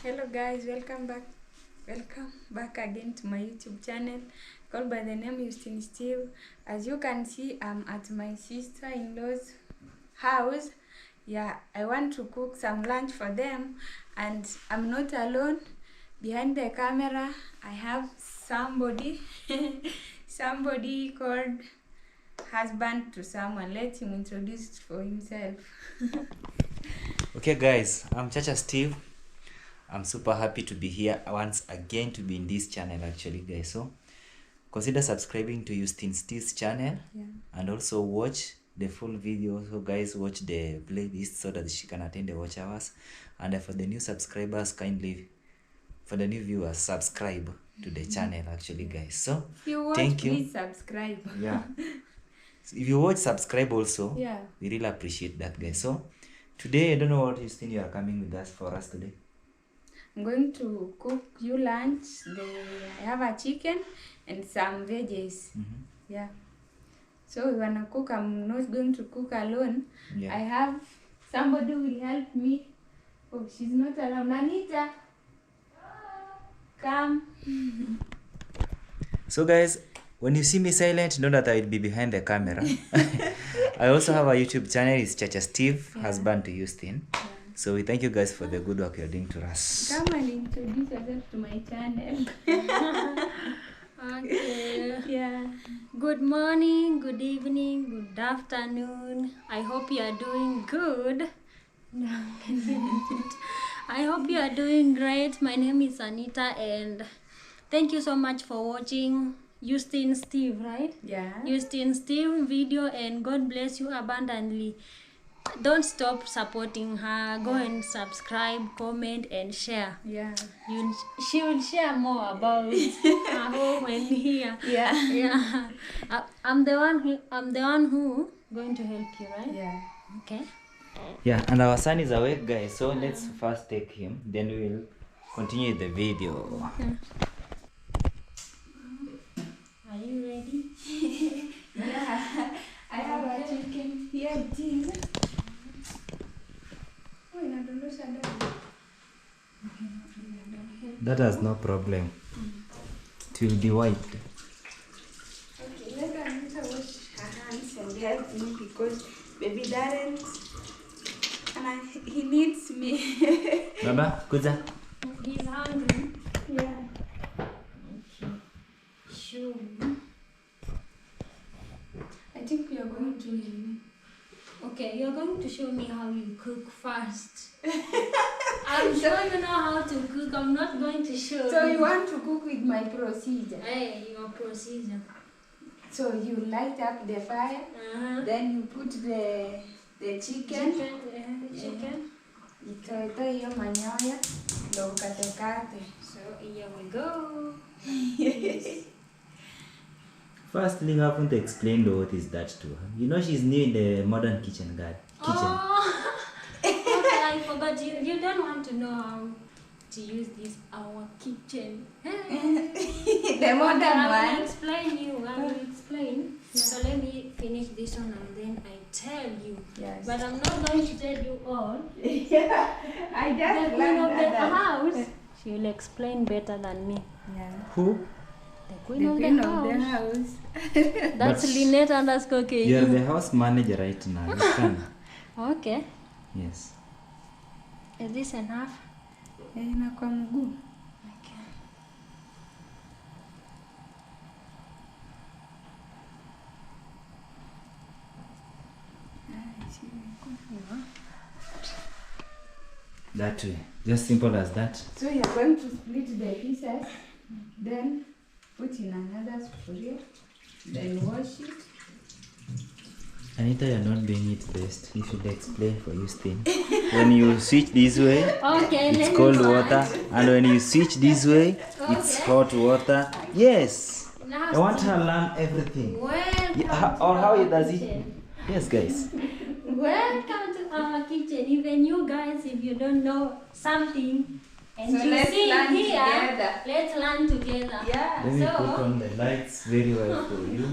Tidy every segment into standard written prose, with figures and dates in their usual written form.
Hello guys, welcome back again to my YouTube channel called by the name Justin Steve. As you can see, I'm at my sister-in-law's house. Yeah, I want to cook some lunch for them, and I'm not alone. Behind the camera I have somebody somebody called husband to someone. Let him introduce for himself. Okay guys, I'm Chacha Steve. I'm super happy to be here once again, to be in this channel actually guys. So consider subscribing to Justin Steve's channel, and also watch the full video. So guys, watch the playlist so that she can attend the watch hours. And for the new subscribers, kindly, for the new viewers, subscribe to the channel actually guys. So If you watch, thank you. please subscribe. Yeah. So if you watch, subscribe also. Yeah. We really appreciate that guys. So today, I don't know what Justin you are coming with us for us today. I'm going to cook you lunch. I have a chicken and some veggies. Yeah. So we wanna cook. I'm not going to cook alone. Yeah. I have somebody who will help me. Oh, she's not around. Anita, come. So guys, when you see me silent, know that I will be behind the camera. I also have a YouTube channel. It's Chacha Steve, husband to Justin. Yeah. So we thank you guys for the good work you're doing to us. Come and introduce yourself to my channel. Okay. Yeah. Good morning, good evening, good afternoon. I hope you are doing good. I hope you are doing great. My name is Anita, and thank you so much for watching Justin Steve, right? Yeah. Justin Steve video, and God bless you abundantly. Don't stop supporting her. Go and subscribe, comment, and share. Yeah. She will share more about her home and here. Yeah. Yeah. I'm the one who going to help you, right? Yeah. Okay. Yeah, and our son is awake guys, so let's first take him, then we will continue the video. Are you ready? Yeah. I have a chicken. Here it is. Oh, inadondosha damu. That has no problem. It will be wiped. Okay, let Anita wash her hands and help me because baby doesn't. And he needs me. Baba, kuja. He's hungry. Yeah. Okay. Sure. I think we are going to. Okay, you're going to show me how you cook first. I'm sure you know how to cook. I'm not going to show So you want to cook with my procedure? Hey, your procedure. So you light up the fire, then you put the chicken. Chicken. Itoe hiyo manyoya ndio ukatekate. So here we go. Firstly, you haven't explained what is that to her. You know she's new in the modern kitchen, guy. Oh, okay, I forgot. You don't want to know how to use this our kitchen. The modern I will one. explain you. I will explain. So let me finish this one and then I tell you. Yes. But I'm not going to tell you all. Yeah, I The just queen of learned the that. house, she will explain better than me. Yeah. Who? The The queen, queen of the of house. the house. That's But Lynette underscore KU. you are the house manager right now. You can. Okay. Yes. Is this enough? Na kwa mguu. Okay. That way. Just simple as that. So you are going to split the pieces, then put in another sufuria, then wash it. Anita, you're not doing it best. You should explain for Justin. When you switch this way, Okay, let it's me cold try. water. And when you switch this way, it's hot water. Yes. Now I want her to learn everything. Welcome Yeah, to or how our does it? kitchen. Yes, guys. Welcome to our kitchen. Even you guys, if you don't know something and So you let's see learn here, together. let's learn together. Yeah. Let me So- put on the lights very well for you.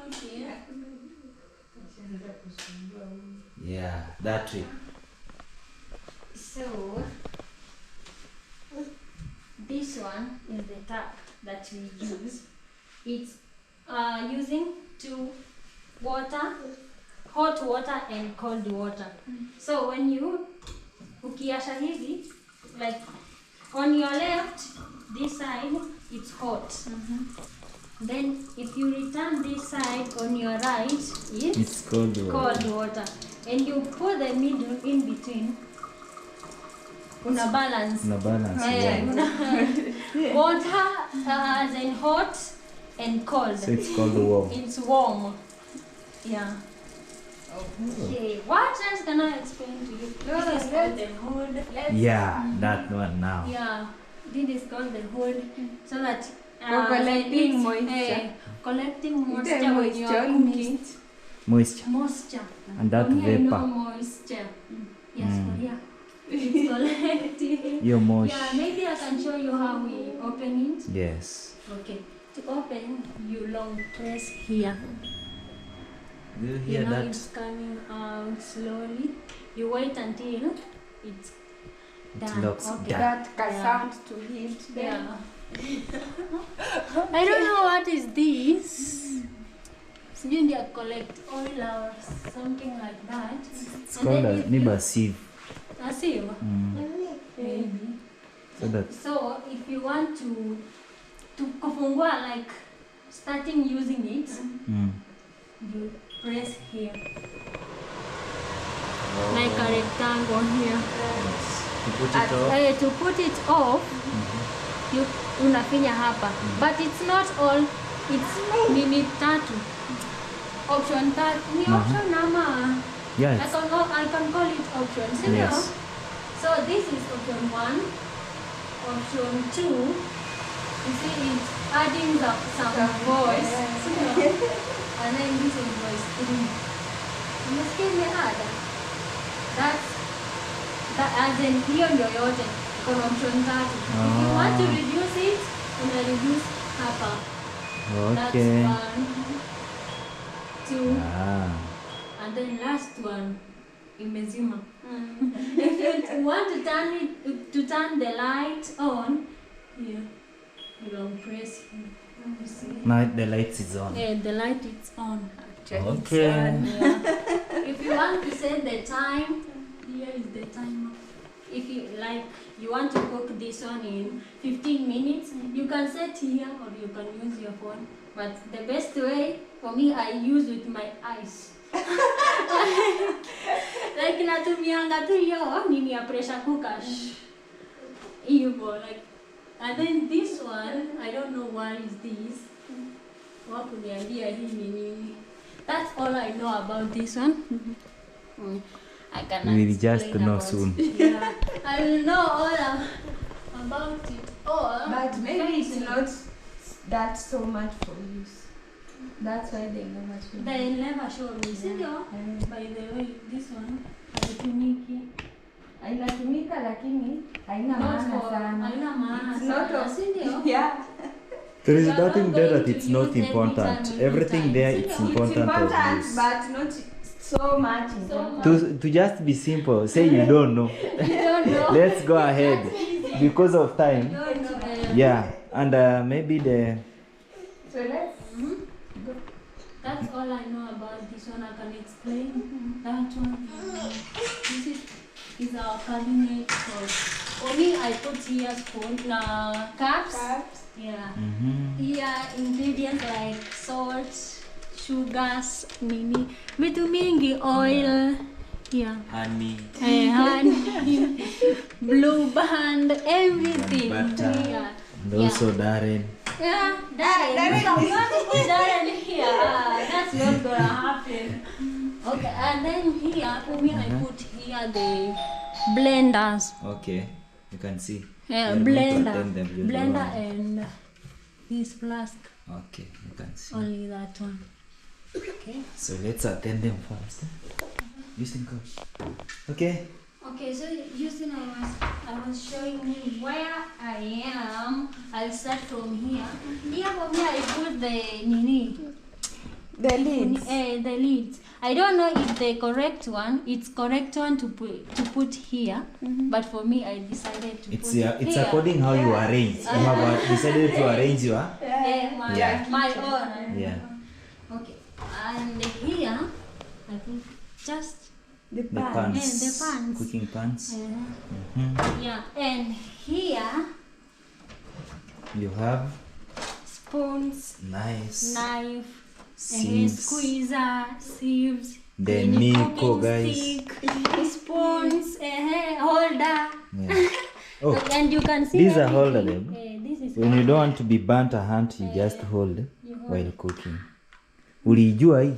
Okay. Yeah, that way. So one is the tap that we use. It's using two water, hot water and cold water. So when you ukiasha hivi, like on your left, this side, it's hot. Then if you return this side on your right, it's cold water. And you put the middle in between. Una balance. Water as in hot and cold. So it's called warm. It's warm. Yeah. Okay. What else can I explain to you? This is called the hood. Yeah, that one now. Yeah. This is called the hood. So that collecting moisture. Collecting moisture when you are cooking. Moisture. And that Here, vapor. no moisture. Yes, Korea. It's collecting. You're moist. Yeah, maybe I can show you how we open it. Yes. Okay. To open, you long press here. Do you hear You know that? it's coming out slowly. You wait until it's done. looks Okay. done. That can sound to hit them. Yeah. I don't know what is this. Sijui ndio collect oil or something like that. It's called a neighbor sieve. A sieve? Maybe. So that So if you want to kufungua, like starting using it, you press here. Like a rectangle here. to put it off. To put it off, you unafinya hapa. But it's not all, it's nini tatu. Option tatu. Ni option ama? Yes. I can call it option. See Yes. So this is option 1. Option 2. You see it's adding some voice. See? And then this is voice 3. You must give me add. That's as in hiyo ndio yote. Kuna option 3. If you want to reduce it, una reduce hapa. Okay. That's 1, 2. And then last one, imezima. If you want to turn the light on, here, you don't press here. Let me see. Now the light is on. Yeah, the light is on. Okay. Yeah. If you want to set the time, here is the timer. If you like, you want to cook this one in 15 minutes, you can set here or you can use your phone. But the best way for me, I use with my eyes. Like natumianga tu hiyo nini ya pressure cooker. Hivyo like, and then this one, I don't know what is this. Wakuniambia hii ni nini. That's all I know about this one. I cannot We will just explain know about soon. Yeah, I will know all about it all. But maybe it's not that so much for use. That's why they never show. They never show me. See, by the way, this one haitumiki. Inatumika lakini haina maana sana. Haina maana It's not sana. of- Si ndio? Yeah. There is You are nothing not there going that to it's not use every important. time, Everything every there time. it's It's It's important of important, use. but not so much. To just be simple, say you don't know. You don't know. Let's go ahead because of time. You don't know. Yeah, and maybe the So let's. That's all I know about this one. I can explain. That one. This is our cabinet. For me, I put here spoon, cups. Yeah. Here ingredients like salt, sugars, vitu mingi, oil. Yeah. honey, Honey, blue band, everything. butter. Yeah. And also Darren. Yeah, Darren. You want to put Darren here? That's not gonna happen. Okay, and then here, for me, I put here the blenders. Okay, you can see. Yeah, We are going to blender. attend them usually. Blender and this flask. Okay, you can see. Only that one. Okay. So let's attend them first. Listen, go. Okay. Okay, so using I was showing you where I am. I'll start from here. Here for me I put the nini. The lids. The lids. I don't know if the correct one, it's correct one to put here, but for me I decided to put it It's here. according how you arrange. You have decided to arrange your My own. yeah. Okay, and here I think just The pans. the pans. Cooking pans. Yeah, and here You have spoons, nice knife, sieves. squeezer, sieves, The mini Miko, cooking guys. stick, spoons, holder. Yeah. Oh, And you can see these are everything. holder them. This is When you don't want to be burnt a hand, you just hold while cooking. Ulijua hii?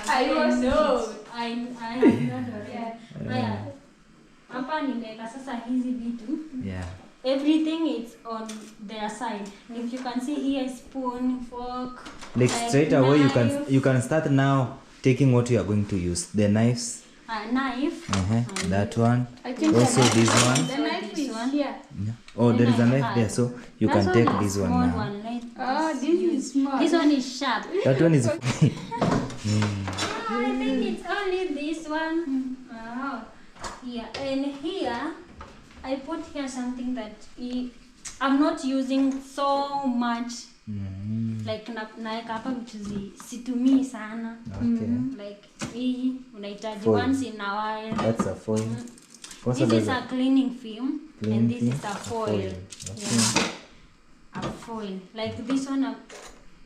I was no. I have not already. Hapa nimeweka sasa hizi vitu. Yeah. Everything is on their side. If you can see here, spoon, fork. Like straight away knife, you can start now taking what you are going to use. The knives. Knife. That one. I think Also this one. the knife is here. Oh, there is a knife there, so you can take this one small now. one, like Oh, this is small. this one is sharp. That one is I think it's only this one. Oh, yeah, and here I put here something that I'm not using so much. Like naeka hapa vitu situmii sana. Okay. Like hii unahitaji Foil. once in a while. That's a foil. Also This is there's a cleaning film, Cleaning and this film, is a foil. foil. Yeah. A foil. Like this one,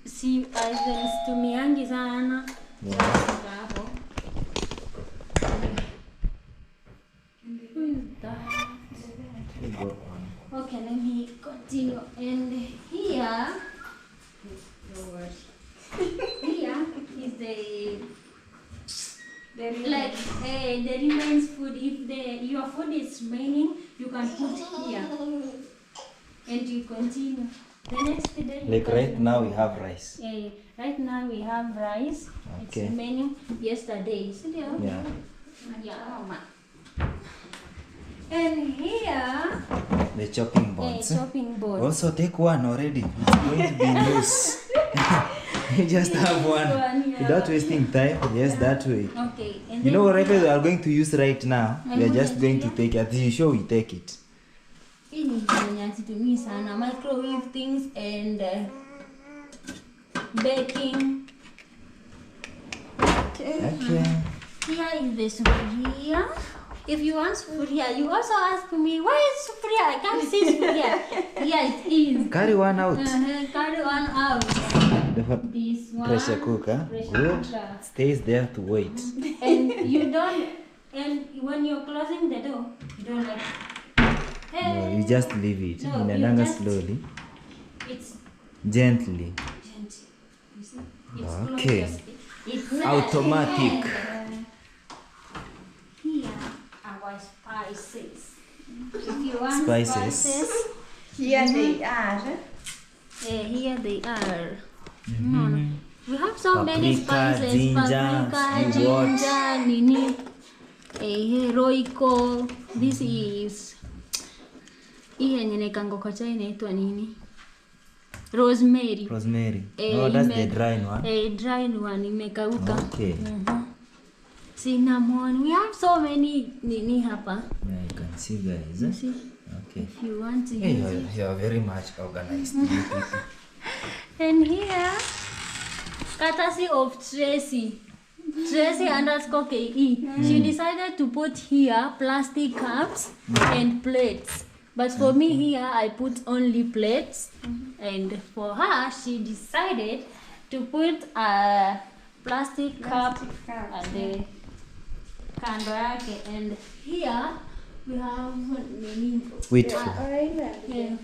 see, situmiangi sana. Hapo. Who is that? Okay, let me continue. And here is the remains food. If your food is remaining, you can put here, and you continue. The next day. like right now we have rice. Right now we have rice. Okay. It's remaining yesterday. Yeah. And here, The chopping boards. chopping board. Also take one already. It's going to be loose. You just have one. Without wasting time. Yes, that way. Okay. And You know then whatever we are going to use right now, we are just going to take it. As you show, we take it. hii ni yenye situmii sana, microwave things and baking. Okay. Here is the sufuria. If you want sufuria, you also ask me, why is sufuria? I can't see sufuria. Here it is. Carry one out. Carry one out. This one. Pressure cooker. Pressure Good. cooker. Stays there to wait. And you don't, and when you're closing the door, you don't like, hey. No, you just leave it. No, you Inadanga just- slowly. It's Gently. gentle. You see? It's Okay. closed. It's Automatic. Here our spices. If you want Spices. Here they are. here they are. We have so many Paprika, spices. ginger, Paprika, you what? ginger, nini. Roiko. This is hii yenye naekanga kwa chai inaitwa nini? Rosemary. Rosemary. Eh, Oh, that's the dry one. Dry one imekauka. Okay. Cinnamon. We have so many nini hapa. Yeah, you can see guys. You see? Okay. If you want to Hey, use it. you are very much organized. And here, courtesy of Tracy. Tracy_KE. She decided to put here plastic cups and plates. But for me here, I put only plates. And for her, she decided to put a plastic cup at the kando yake. And here, we have many Wheat.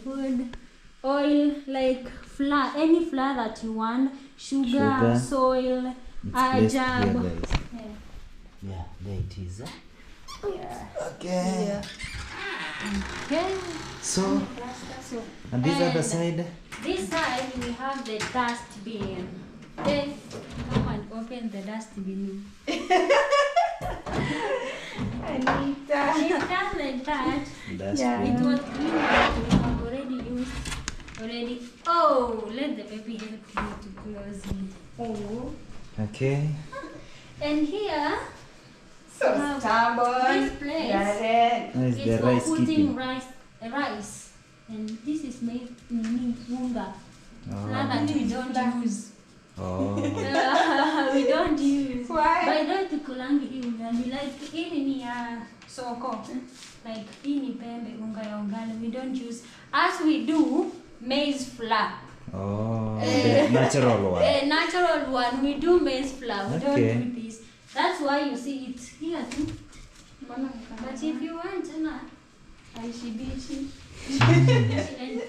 food, oil, like flour, any flour that you want, sugar. Soil, It's placed here, jab. guys. Yeah, there it is. Okay. Okay. So, So, and this other and side. this side we have the dustbin. Then come and open the dustbin. Anita. It's just like that. That's Yeah. It was clean, but we have already used already. Oh, let the baby help you to close it. Oh. Okay. And here, So this stubborn. place Direct. Nice, is the for rice putting keeping. rice. And this is made unga. Oh. That we don't use. Oh. We don't use. Why? But I don't tukulangi hii unga. We like hii ni ya soko. Like hii ni pembe unga ya ugali. We don't use. As we do maize flour. Oh, the natural one. A natural one. We do maize flour. We Okay. don't do this. That's why you see it here too. Mbona But if you want haishibishi? and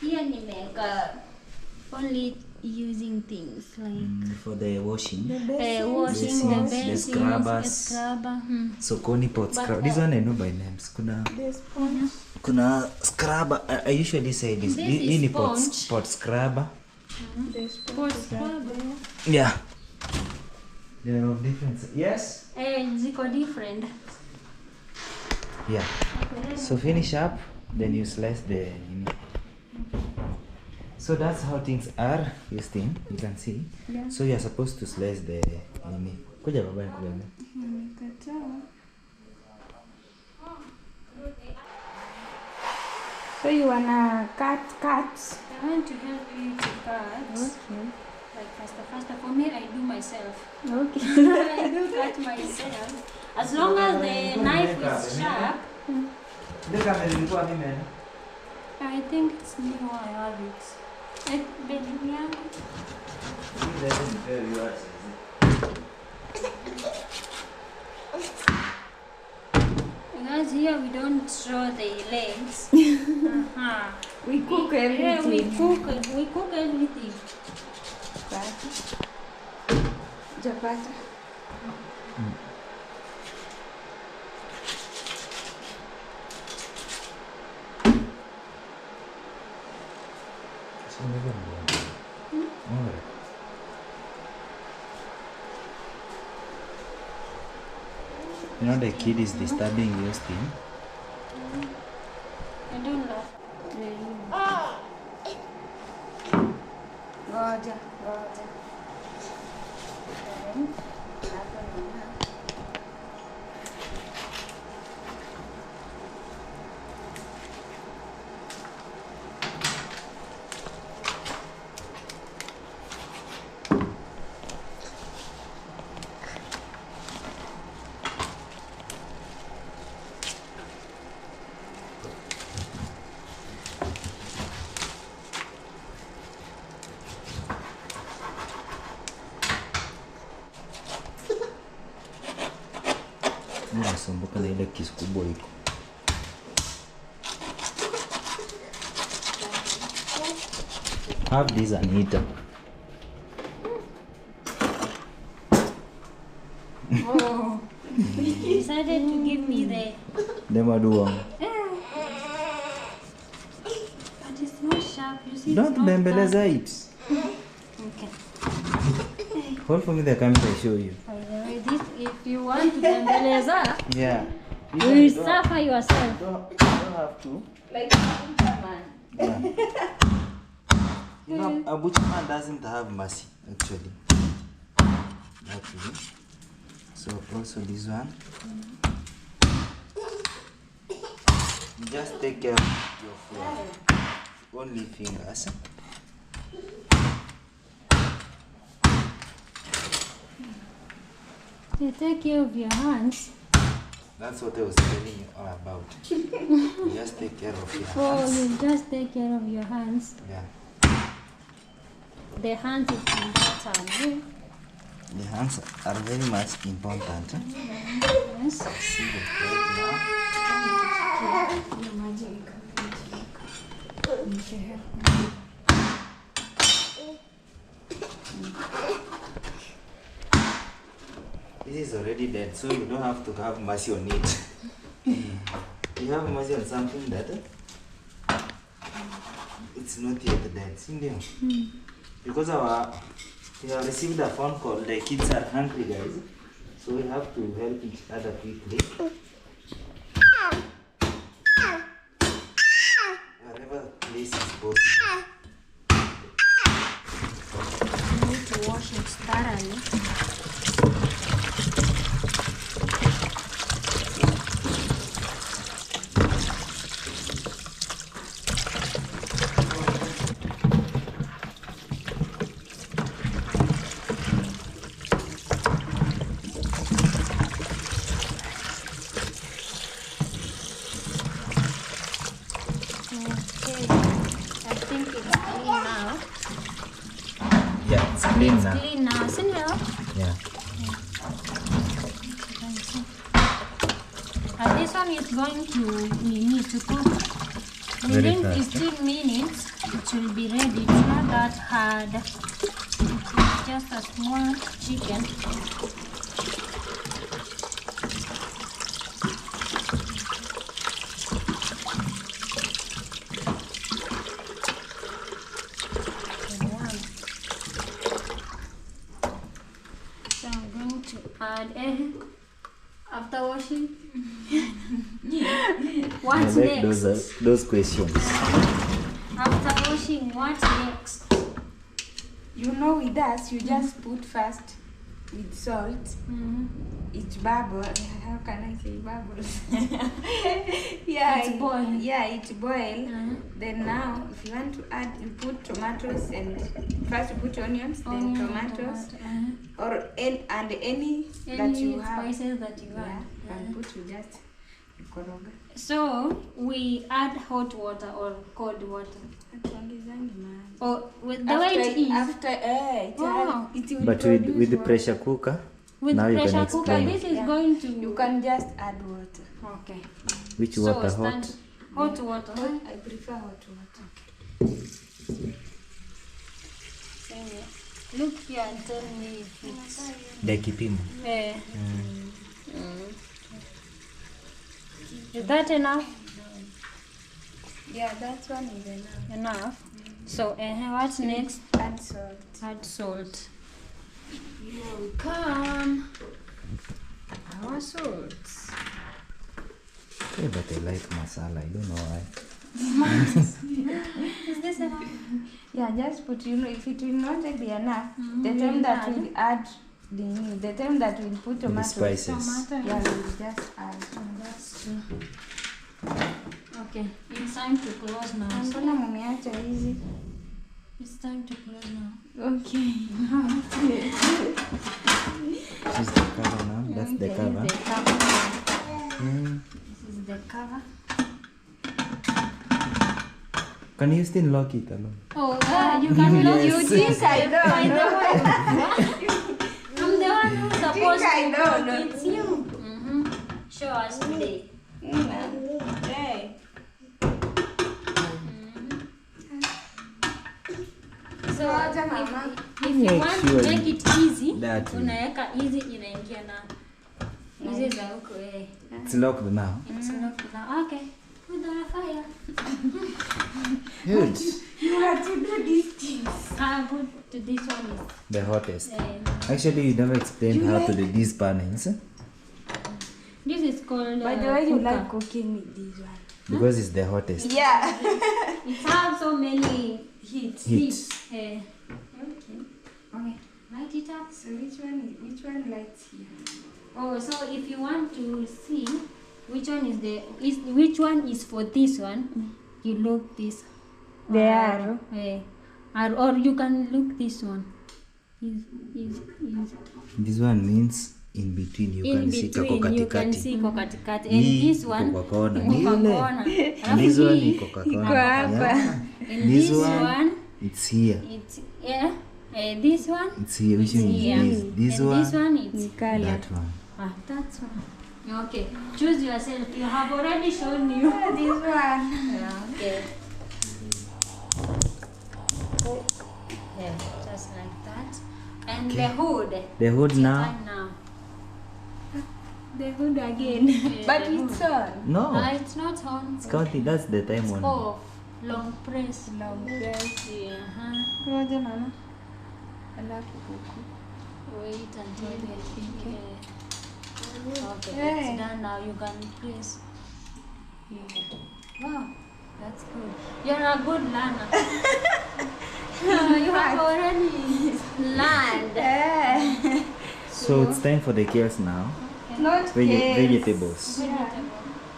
here nimeka only using things like For the washing. washing the Basins, the basins, scrubbers. scrubber. Sokoni pot But, scrub. This one I know by names. This sponge. Kuna scrubber. I usually say this. This Hii is ni pot sponge. scrubber. This Pot sponge. scrubber. Yeah. They are of different. Yes. Ziko different. Yeah. So finish up, then you slice the. So that's how things are, Justine. You can see. Yeah. So you are supposed to slice the. Kuja baba nikubebe. Nimekataa. So you wanna cut? I want to help you to cut. Okay. Like faster. For me, I do myself. Okay. I do cut myself. As long as the knife is sharp, I think it's new. I have it. Baby, yeah. Because here we don't show the legs. We cook Yeah, we everything. cook everything. Japata. You know the kid is disturbing Justine. I don't laugh. Ngoja. Nasumbuka na ile kisu kubwa iko. Have this Anita. Oh. He decided to give me the. Demaduang. But it's not sharp. You see, Don't it's not bembeleza sharp. it. Okay. Hold for me the camera, I show you. By the way, this, if you want to bembeleza, Yeah. you suffer yourself. Don't have to. Like man. Yeah. You know, a butcher man doesn't have mercy, actually. That way. So also this one. You just take care of your floor. Only fingers. You take care of your hands. That's what I was telling you all about. You just take care of your Oh, hands. you just take care of your hands. Yeah. The hands is important. Eh? The hands are very much important. Yes. See the plate now. This is already dead, so you don't have to have mercy on it. You have mercy on something that it's not yet dead. See there? Because we have received a phone call. The kids are hungry, guys, so we have to help each other quickly. Wherever place is possible. This one is going to need to cook Very within fast, 15 minutes. It will be ready. It's not that hard. It's just a small chicken. So I'm going to add egg after washing. What's I like next? those questions. After washing, what's next? You know, with us, you just put first with salt. It bubble. How can I say bubbles? Yeah, It's boil. Yeah, it boil. Then now, if you want to add, you put tomatoes and first you put onions, then tomatoes, or any that you have. Spices that you Yeah, add. and put you just koroga. So we add hot water or cold water. Or with the way it is. After it will But produce with the water. pressure cooker, With now you can pressure cooker, explain. this is Yeah. going to. You can just add water. Okay. Which So water stand- hot? Hot water. Huh? I prefer hot water. Look here and tell me if it's. The kipimo. Is that enough? Yeah, that one is enough. Enough. So what's next? Add salt. Add salt. Here we come. Our salt. Yeah, but I like masala. I don't know why. Is this enough? Yeah, just put, if it will not be enough, the we'll time that add. we'll add the time that we'll put The tomatoes. spices. Yeah, we'll just add. That's true. Okay, it's time to close now. Mbona mumeacha hizi? It's time to close now. Okay. This is the cover now. That's the cover. This is the cover. Mm. This is the cover. Can you still lock it alone? Oh, you can look. Yes. You think I don't know? I'm the one who's supposed I to don't cook. know. It's you. Show us today. Hey. So Wacha mama. if you Make want sure to make it easy, that way. unaweka easy inaingia na hizi za huko It's locked now. It's not now. Okay. Put on fire. Good. You have to do these things. Put to this one is The hottest. Actually, you never explained how to do these panels. this is called By the way, you cooker. like cooking with this one. Because it's the hottest. Yeah. It has so many heats. Heat. Okay. Okay. Light it up. So which one lights here? Oh, so if you want to see which one is for this one, you look this. The arrow. Or you can look this one. Is This one means in between. You in can see kako between you can katikati. see iko katikati. And Hii this iko one kwa kona. iko Ni kwa ile. kona. And this one iko kwa Iko kona. hapa. Yeah. And This this one, one it's here. it's this one It's here. Which it's one here. is this? This and one? this one it's Nikala. That one. that's one. Okay, choose yourself. You have already shown you. This one. Okay. Yeah, just like that. And the hood. The hood now? Time now. The hood again. Yeah, But the it's hood. on. No. It's not on. It's counting. That's the time It's one. off. Long press. Long press. Yeah. Ngoja mama. Alafu huku. Wait until they think. Okay, Hey. it's done now. You can press. Yeah. Wow, that's good. You're a good learner. You have already learned. So it's time for the kales now. Not cakes. Vegetables. Yeah.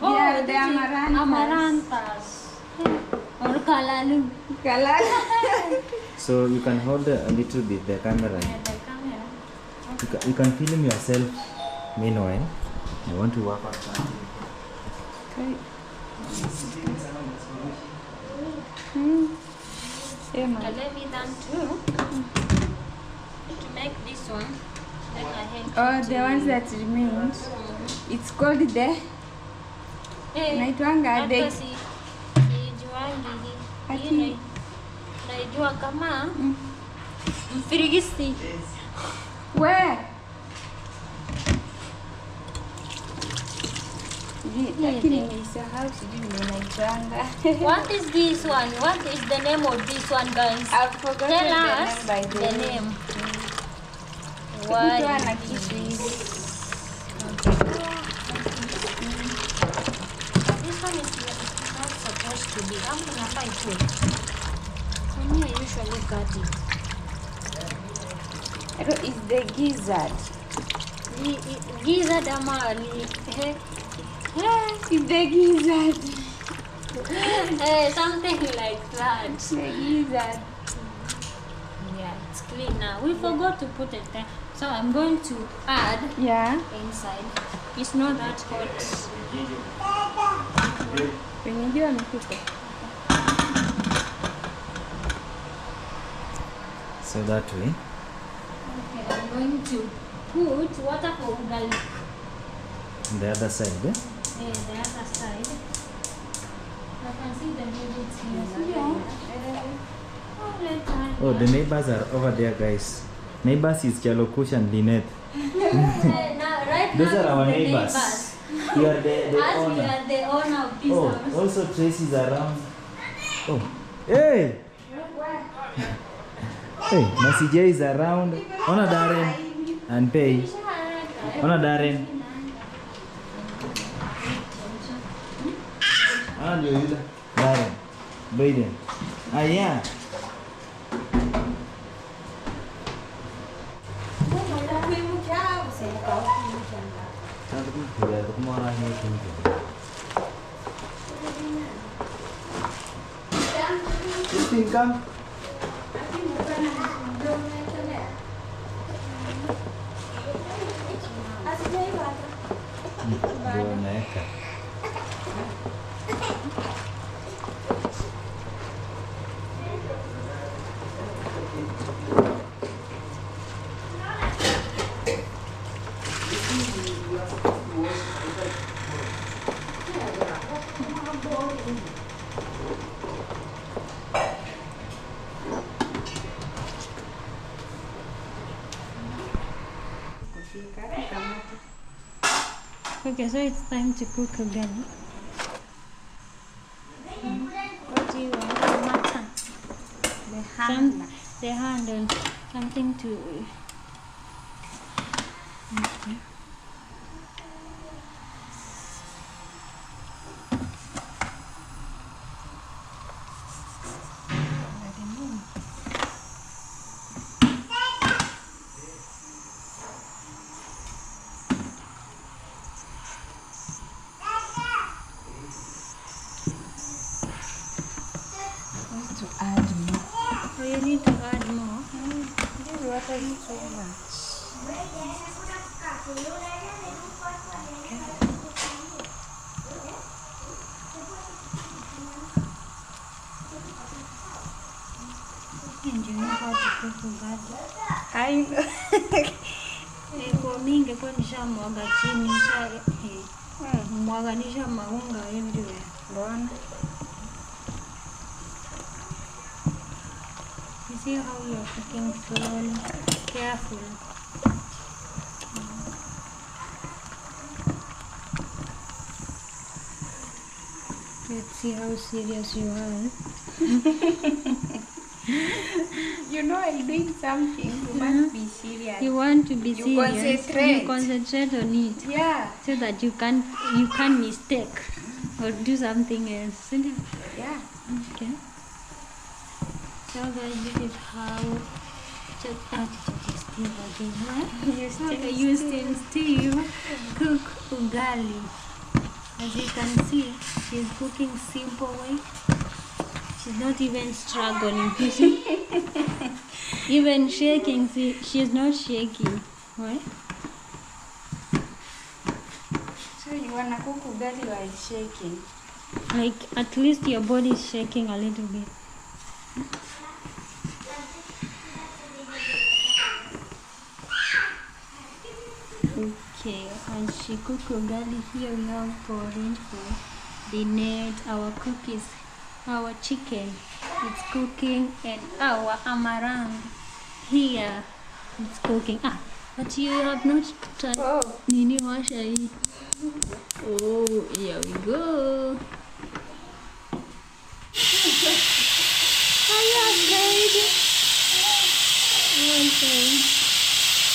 Oh, Yeah, the this is amaranthus. Or kalalu. Color. So you can hold a little bit the camera. And the camera. You can film yourself. Meanwhile, I want to work on something. Okay. Okay, let me done too. To make this one, then I help Oh, you the to- ones that remained. It's called the Naitwanga hata Veggie. sijuangi hii naijua kama mfirigisi. We. Lakini nilisahau sijui ninaitwanga. What is this one? What is the name of this one, guys? I've forgotten Tell the us name by the the name. Mtu What ana is kitu this? hivi. This one is not supposed to be. I'm gonna find it. For me, I usually cut it. I don't, it's the gizzard. Gizzard ama It's the gizzard. something like that. The gizzard. Yeah, it's clean now. We forgot to put it there. So I'm going to add Yeah. inside. It's not that hot. Kwenye jua amekufa. So that way. Okay, I'm going to put water for ugali. On the other side, eh? The other side. I can see the veggies here. Oh, let's add Oh, the neighbors are over there, guys. Neighbors is Jalokush and Lynette. now, right Those now are our the neighbors. You are the As we owner. are the owner of this Oh, house. also Tracy is around. Oh, hey! Hey, Mercy J is around. Ona Darren and Pay. Ona Darren. Ona ndio yule. Darren. Biden. Yeah. Christine, come. Ndio naeka. Okay, so it's time to cook ugali. What do you want? Mutton. The handle. Something to. Okay. To add more. So you need to add more. This water is so much. And you know how to cook ugali. I know. Kwa mimi ingekuwa nishamwaga chini, mwaganisha maunga everywhere. Mbona? You see how you're cooking slowly, careful. Let's see how serious you are. You know I'm doing something. You must be serious. You want to be You serious. concentrate. You concentrate on it, Yeah. so that you can't mistake or do something else. Isn't it? Yeah. Okay. So guys, this is how Steve cook ugali. As you can see, she's cooking simple way. She's not even struggling. You see? Even shaking, see, she's not shaking. Right? So you wanna cook ugali while shaking? Like at least your body is shaking a little bit. Okay, and she cook ugali. Here we have porridge for dinner, our cookies, our chicken, it's cooking, and our amaranth here, it's cooking. But you have not tried. Nini washa hii. Oh, here we go. Are you afraid? Okay.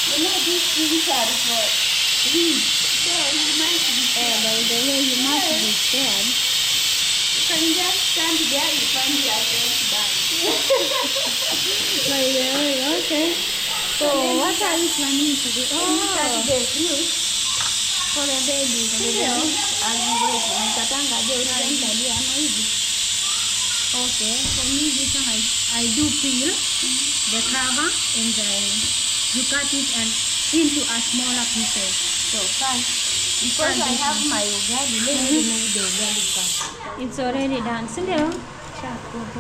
You know these things are for kids, so you must be scared. By the way, you must be scared. You can just stand there, you find yourself done. By the way, okay. So what are you planning to do? Cut the fruit For the babies. ndio aliweza nikatanga je utaangalia ama hivi. Okay, for me this one I do peel the cover and you cut it and into a smaller pieces. So first, because I have my ugali, let me remove the ugali first. It's already done. Sindio?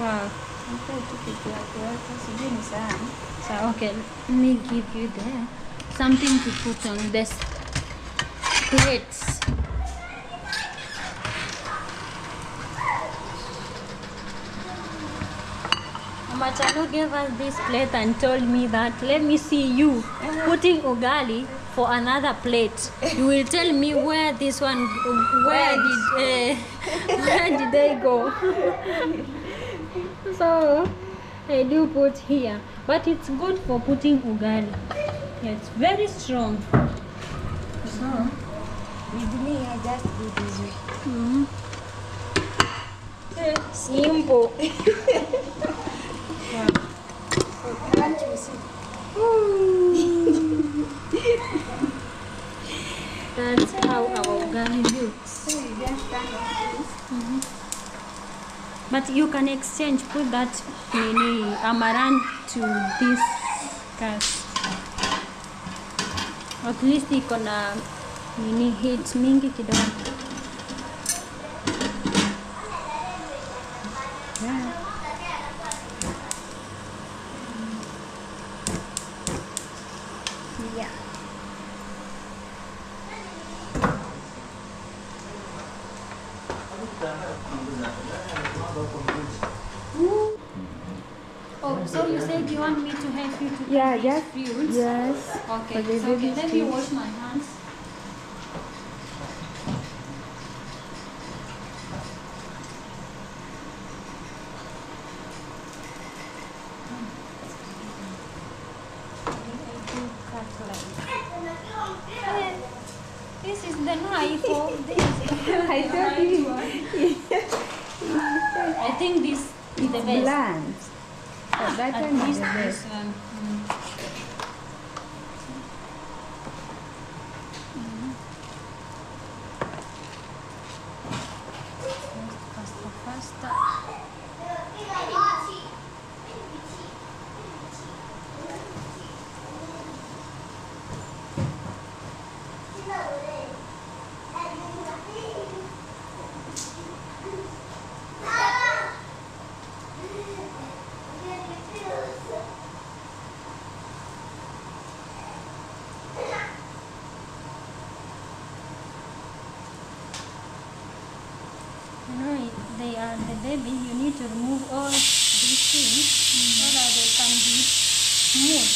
Wow. Okay, tuko ya kuweka sijui ni sahani. So okay, let me give you something to put on this plates. Mama Chalo gave us this plate and told me that let me see you putting ugali for another plate. You will tell me where this one, where did they go? So I do put here, but it's good for putting ugali. It's very strong. So, with me, I just do this way. Simple. So, can't you see? That's how our ugali looks. So, you just stand like this. But you can exchange, put that amaranth to this gas. At least iko na heat mingi kidogo. Yeah. Oh, so you said you want me to help you to cut these fruits? Yes. Okay, For the so baby let me wash my hands. This is the knife of this. I told you. I think this is the best. Bland. Oh, that At one is least the this best. one. Faster, faster. You know, they are the baby. You need to remove all these things so that they can be smooth.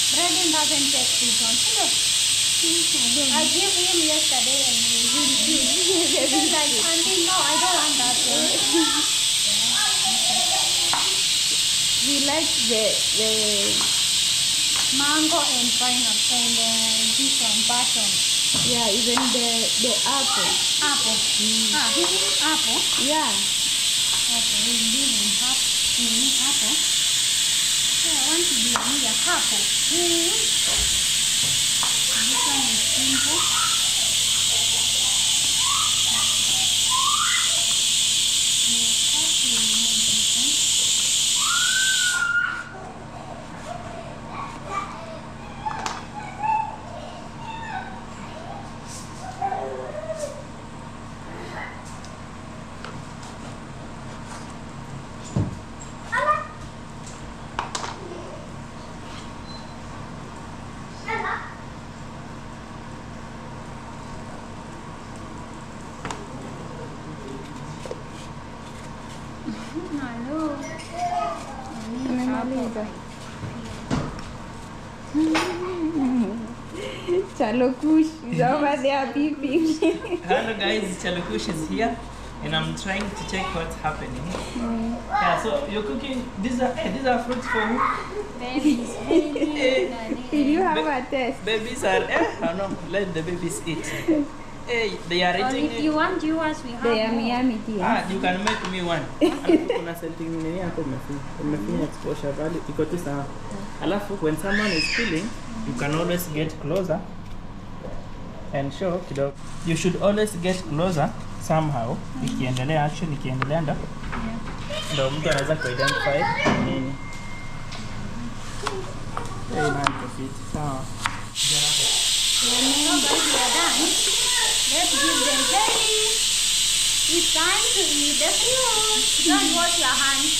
Braden doesn't take this one. Look, I gave him yesterday and he refused. He said like, Auntie, no, I don't want that one. We like the Mango and pineapple and this one, passion. yeah, even the apple. Apple. This is apple. Yeah. Okay, we live in apple. Yeah, I want to be a apple. This one is simple. Maliza. Chalokush is over there peeping. Hello guys, Chalokush is here and I'm trying to check what's happening. Yeah, so you're cooking, these are fruits for who? Babies. Did you have a test? Babies are, oh no, let the babies eat. Hey, they are Or eating if you want yours, we have They are more. yummy dear. you can make me one. Alafu kuna setting nini hapo umefinya exposure value iko tu sawa. Alafu when someone is peeling, you can always get closer and show kidogo. You should always get closer somehow. Ikiendelea ndo mtu anaweza kuidentify nini. Hey, man, profit. Sawa. So guys, we are done. Let's give them jelly. It's time to eat the fruit. Don't wash your hands.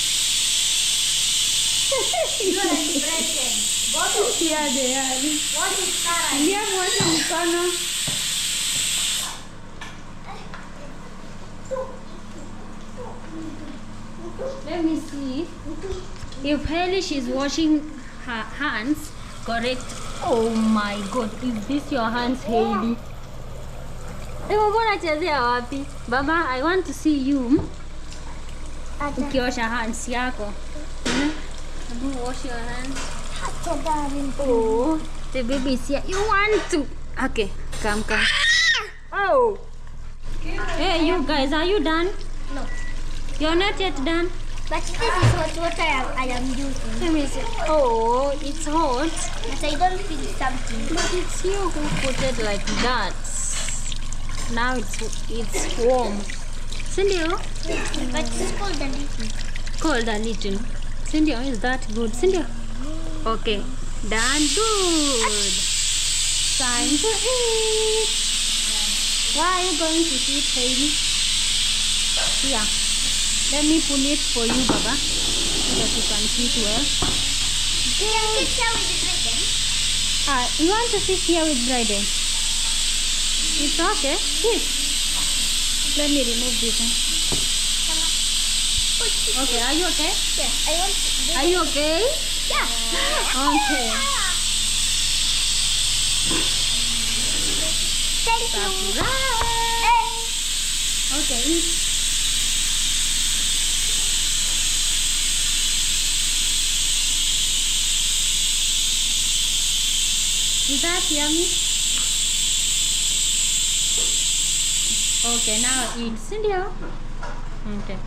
You are breaking. Both of you. Yeah, they are. What is that? Ndia mwote mkono. Let me see. If Helish is washing her hands, correct. Oh my god, is this your hands, Hailey? Mbona chezea wapi? Baba, I want to see you. Ukiosha hands yako. Wash your hands. Oh, the baby is here. You want to? Okay, come. Oh. Hey, you guys, are you done? No. You're not yet done? But this is what I am using. Let me see. Oh, it's hot. But I don't feel something. But it's you who put it like that. Now it's warm. Cindy, But it's cold a little. cold a little. Cindy, is that good? Cindy. Okay. Done. Good. Time to eat. Why are you going to eat, Hailey? Here. Let me pull it for you, Baba, so that you can sit well. Do you sit here with the dragon? You want to sit here with Bryden? It's okay. Sit. Let me remove this one. Okay, are you okay? Yeah, I want to. Are you okay? Yeah. Okay. Thank you. Right. Okay, eat. Is that yummy? Okay, now eat. Cindy. Okay.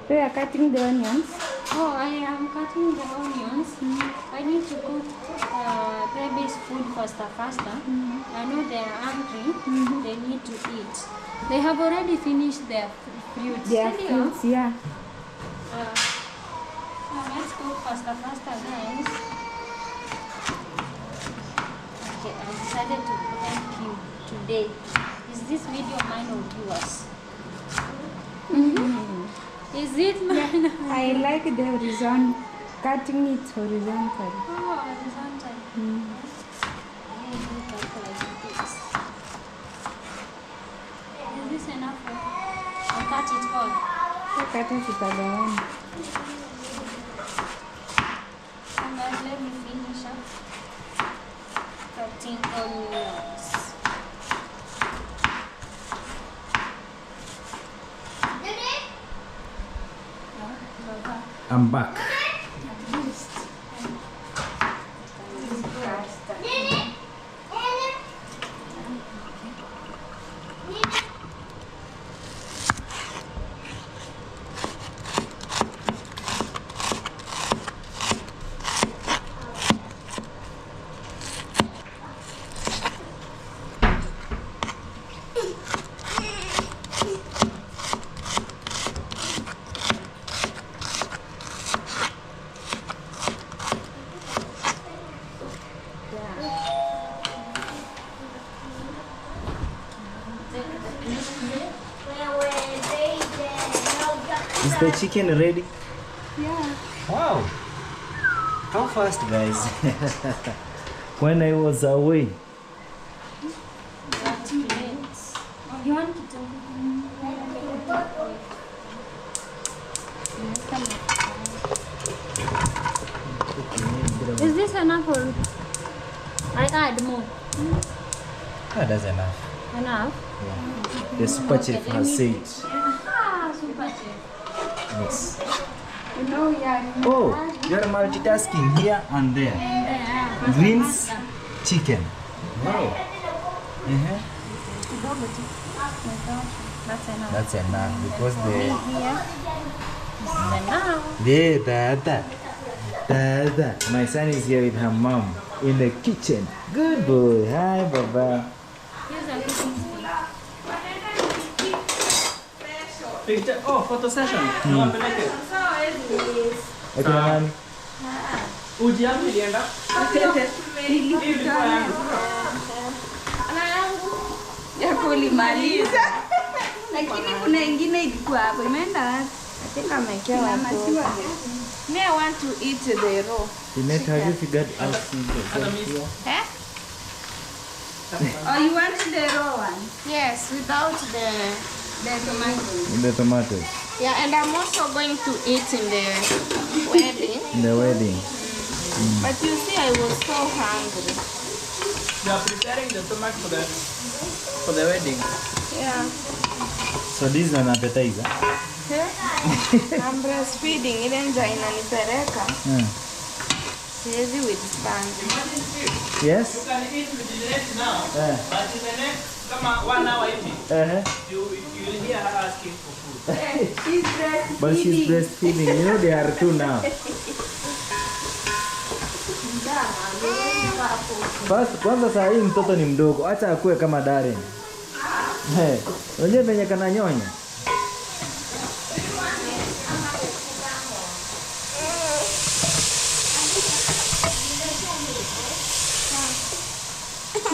We are cutting the onions. Oh, I am cutting the onions. I need to cook baby's food faster. I know they are hungry. They need to eat. They have already finished their fruits. They are Cindy, fruits, yeah. let's cook faster, guys. Okay, I decided to thank you today. Is this video mine or yours? Is it mine? I like the horizontal, cutting it horizontally. Oh, horizontal. Let me cut like this. Is this enough? I'll cut it all. Cut it again. And then let me finish up cutting onions. I'm back. Is the chicken ready? Yeah. Wow. How fast, guys? When I was away. 30 minutes. Oh, you want to do? Come Add more. That's enough. Enough? Yeah. The super chef let has me said. Ah, super chef. Yes. You know, yeah. Oh, you're multitasking here and there. Yeah. Greens, chicken. Wow. Uh-huh. That's enough. That's enough because Here. Enough. Dada. My son is here with her mom in the kitchen. Good boy. Hi, Baba. Use a cooking stick. Picture. Oh, photo session. Niwapeleke. Okay, nani? Uji yangu ilienda. Hii ilikuwa yangu. Yako ulimaliza. Lakini kuna ingine ilikuwa hapo. Imeenda wapi? I think I'm making one. Me, I want to eat the raw. Jeanette, have you figured out the Eh? Oh, you want the raw one? Yes, without the tomatoes. in the tomatoes? Yeah, and I'm also going to eat in the wedding. In the wedding. But you see, I was so hungry. You are preparing the stomach for the wedding. Yeah. So this is an appetizer. I'm breastfeeding. Ile njaa inanipeleka. Siwezi withstand. Yes? You can eat with Jeanette now, but in the next come 1 hour eating, you'll hear her asking for food. But she's breastfeeding. You know there are two now. First, kwanza saa hii mtoto ni mdogo, acha akue kama Darren. Unajua venye kananyonya?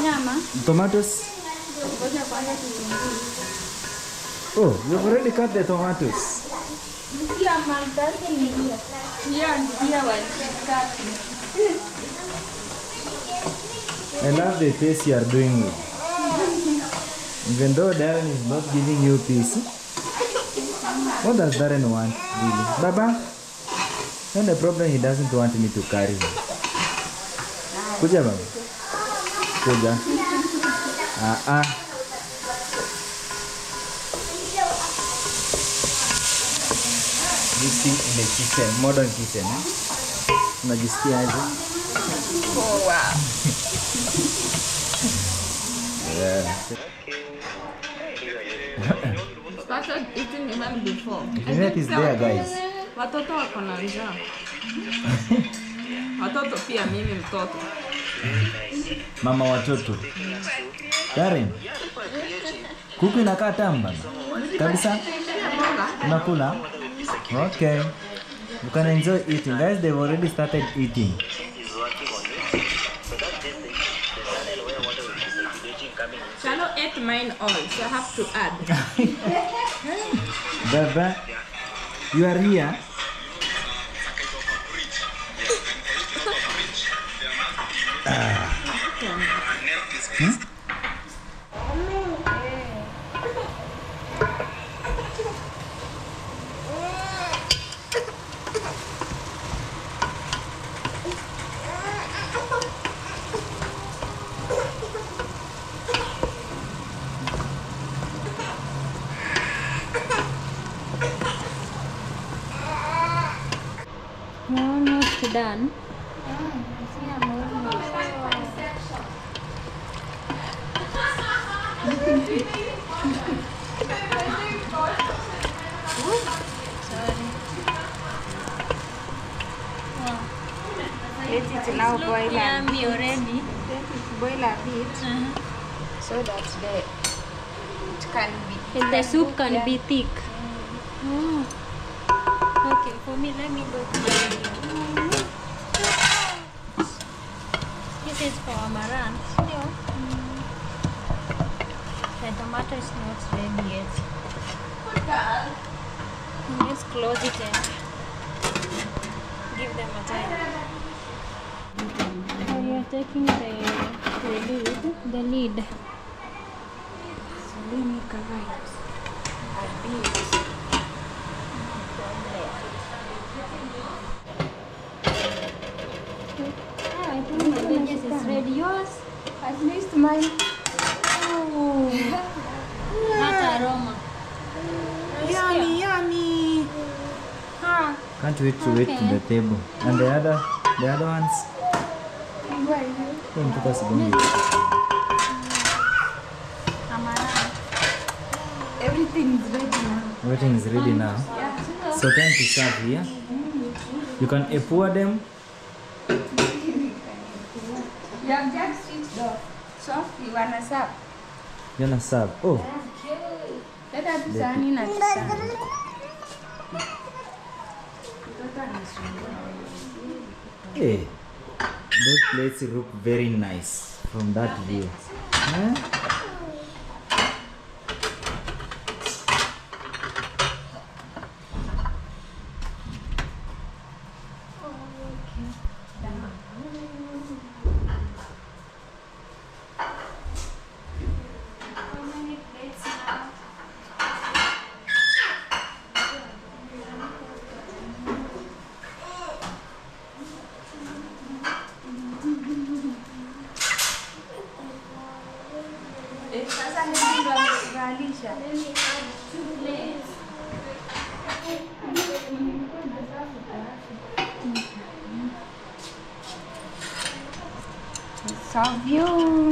Nyama. Tomatoes? Oh, you've already cut the tomatoes. Yeah, mandazi ni hiyo. Yeah, walikati. I love the face you are doing it. Even though Darren is not giving you peace. What does Darren want, really? Baba? Then the problem, he doesn't want me to carry him. Kuja, Baba. Kuja. This thing in the kitchen, modern kitchen. Unajisikia aje? Oh, wow. Yeah. Started eating even before. Jeanette is there, guys. Watoto wako na njaa. Watoto pia, mimi mtoto. Mama watoto. Darren. Kuku inakaa tamu bana. Kabisa? Unakula? Okay. You can enjoy eating. Guys, they've already started eating. Shalo ate mine all, so I have to add. Baba, you are here. We're almost done. Let it now boil a Yummy bit. already. Let it boil a bit so that it can be. And the soup can be thick. Oh. Okay, for me, let me go to the video. This is for amaranth. The tomato is not ready yet. Let's close it and give them a time. So you are taking the lid. So let me cover it a bit. I think my veggies is ready. Yours? At least mine. Oh. That aroma. Yummy, yummy. Ah, Can't wait to wait to the table. And the other ones. Hey, mtoto asigonge. amaranth. Everything is ready now. Everything is ready now. Yeah. So time to serve here. You can pour them. You have just switched off. So you wanna serve? You wanna serve? Oh, Let us do sahani na kisahani. hey. Those plates look very nice from that view. Huh? How many plates now? Sasa hivi ndo amekuvalisha. Then we have 2 plates. Serve you.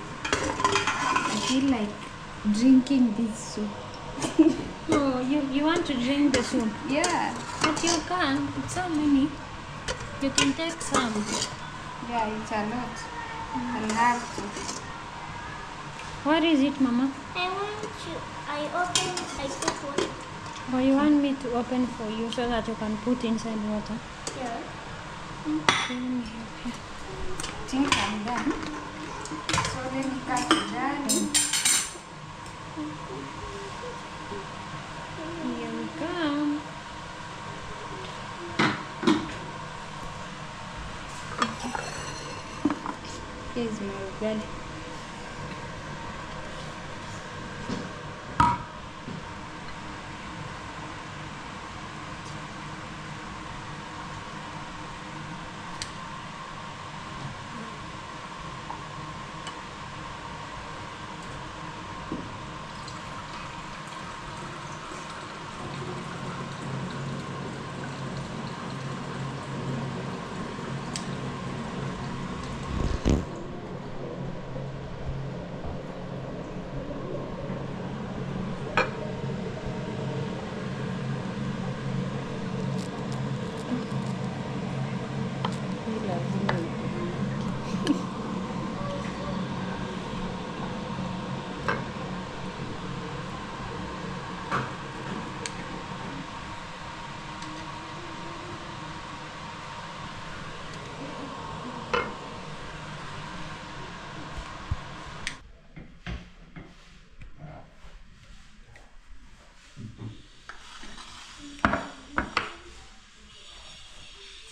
I feel like drinking this soup. Oh, you want to drink the soup? Yeah. But you can. It's so many. You can take some. Yeah, it's a lot. I'll have to. What is it, Mama? I put one. Or you want me to open for you so that you can put inside water? Yeah. Okay, let me help you. I think I'm done. So let me cut it down. Here we go. Here's my ugali.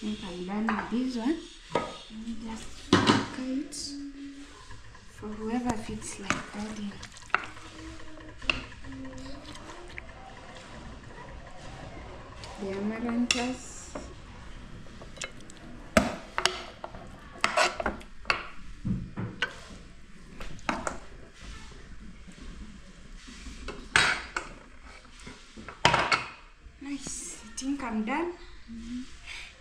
I think I'm done with this one. Let me just cut it for whoever fits like that. The amaranthus. Nice. I think I'm done.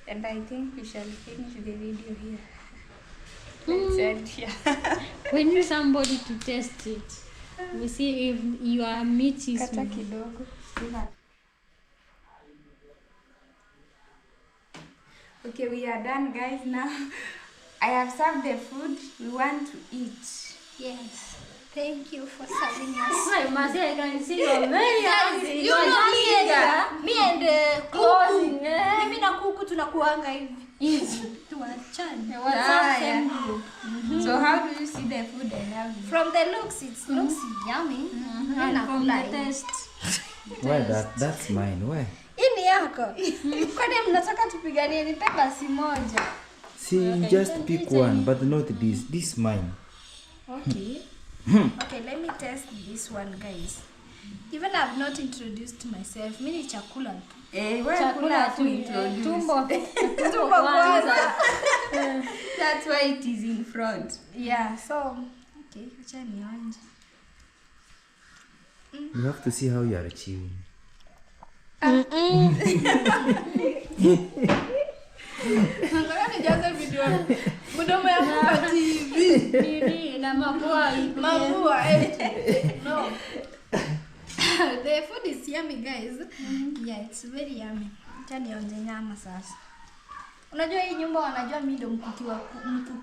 And I think we shall finish the video here. Let's end here. We need somebody to test it. We see if your meat is Kata kidogo. Okay, we are done, guys. Now I have served the food. We want to eat. yes. Thank you for serving us. I must say I can see you're very hungry. You know me and Closing, kuku. eh? Mimi na kuku tunakuanga hivi. Easy. Tuachane. What's up, same yeah. group? So how do you see the food and how do you... From the looks, it looks yummy. And from Nakula the hivi. taste. Why that's mine? Why? Hii ni yako. Kwani mnataka tupiganie nipe basi moja? See, just pick one, but not this. This mine. Okay. Okay, let me test this one, guys. Even I've not introduced myself. Mimi ni chakula tu. wewe Chakula kula tu, tu introduce. tumbo. Tumbo kwanza. That's why it is in front. Yeah, so okay, acha nionje. You have to see how you are chewing. Nataka nijaze video. Mdomo yangu kwa TV. Nini na mapua ipi? Mapua no. The food is yummy, guys. Yeah, it's very yummy. Acha nionje nyama sasa. Unajua hii nyumba wanajua mimi ndo mkuki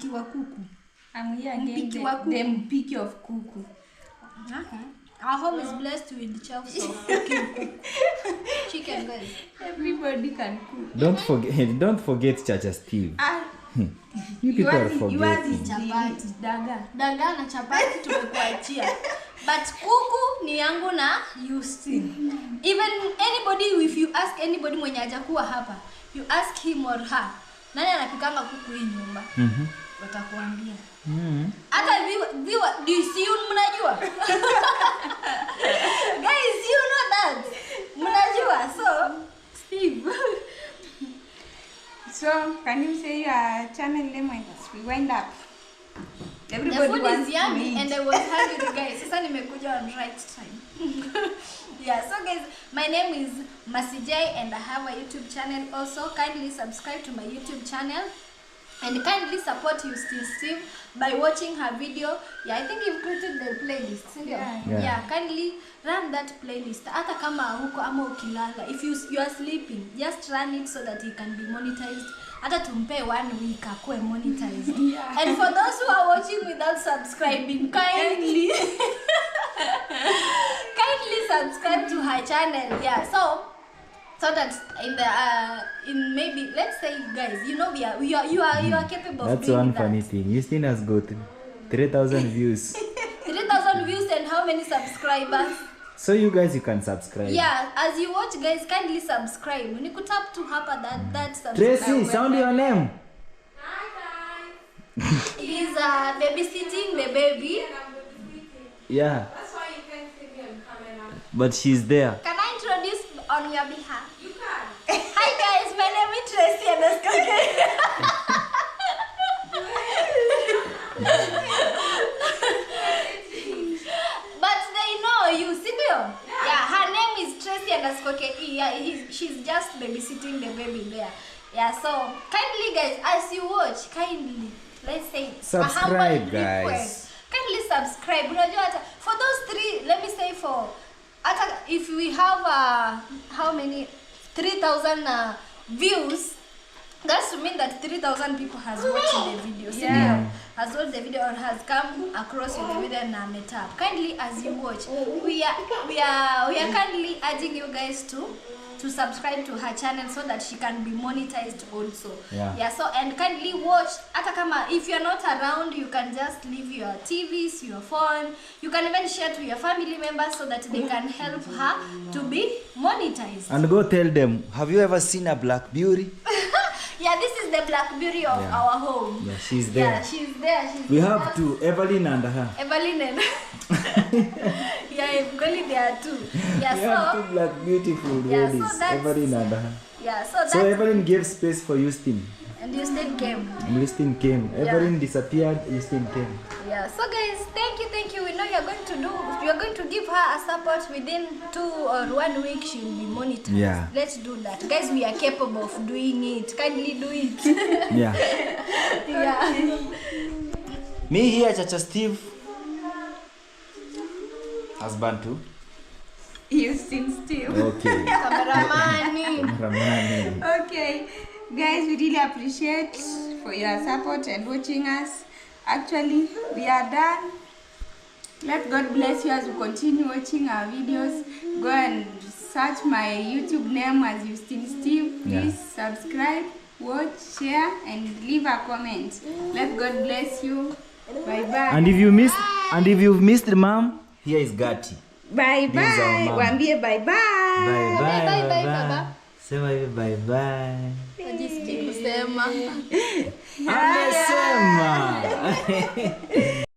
wa kuku. I'm here again. Mpiki wa kuku. The mpiki of kuku. Our home is blessed with chefs of chicken, guys. Everybody can cook. Don't forget Chacha Steve. You people are Yours forgetting. is chapati, daga. Dagaa na chapati tumekuachia. But kuku ni yangu na Houston. Even anybody, if you ask anybody mwenye hajakuwa hapa, you ask him or her, nani anapikanga kuku hii nyumba? Watakuambia. Hata viwa do you see mnajua? Guys, you know that. Mnajua. So, Steve. So, can you say your channel name when we wind up? The food is yummy and I was hungry, guys. Sasa nimekuja on right time. Yeah, so guys, my name is Masijai and I have a YouTube channel also. Kindly subscribe to my YouTube channel and kindly support Houston Steve by watching her video. Yeah, I think you've created the playlist. Yeah, kindly run that playlist. Hata kama huko ama ukilala, if you are sleeping, just run it so that it can be monetized. Hata tumpe 1 week akue monetized. And for those who are watching without subscribing, kindly subscribe to her channel. Yeah, so that in maybe, let's say, guys, you know, you are capable of That's doing one that. funny thing. Houston has got 3,000 views. 3,000 views and how many subscribers? So you guys, you can subscribe. Yeah, as you watch, guys, kindly subscribe. You could tap to hapa that subscribe. Tracy, sound your name. He's babysitting the baby. Yeah. That's why you can't see me on camera. But she's there. Can I introduce on your behalf? You can. Hi guys, my name is Tracy and But they know you, Sidio? Yeah, her name is Tracy _KE. Yeah, she's just babysitting the baby there. Yeah, so kindly guys, as you watch, kindly, let's say, Subscribe, a humble guys. request. Kindly subscribe. Unajua hata for those 3, let me say for hata if we have how many 3,000 views, that's to mean that 3,000 people has watched the video. Yeah. Has watched the video or has come across with the video and met up. Kindly, as you watch, we are kindly urging you guys to subscribe to her channel so that she can be monetized also. Yeah. So and kindly watch. Hata kama if you're not around, you can just leave your TVs, your phone. You can even share to your family members so that they can help her to be monetized. And go tell them, have you ever seen a black beauty? Yeah, this is the black beauty of our home. Yeah, she's there. Yeah, she's there. We have 2, Evelyn and her. Evelyn and yeah, Evelyn there are 2. Yeah, We have 2 black beautiful Yeah, so ladies, that's- Evelyn and her. yeah, so that's So Evelyn gave space for Houston. and Houston came. And Houston came. Evelyn disappeared, Houston came. Yeah, so guys, thank you. We know you're going to give her a support within 2 or 1 week. She will be monitored. Yeah. Let's do that, guys. We are capable of doing it. Kindly do it. Yeah. Yeah. Me here, Chacha Steve. Husband too. Houston still. Okay. Cameraman. Ramani. Okay, guys, we really appreciate for your support and watching us. Actually, we are done. Let God bless you as you continue watching our videos. Go and search my YouTube name as Justine Steve. Please subscribe, watch, share, and leave a comment. Let God bless you. Bye bye. And if you've missed the mom, here is Gatti. Bye bye. Wambie bye bye. Bye bye. Bye bye baba. Sema hivi bye bye. Najisikia kusema. Amesema.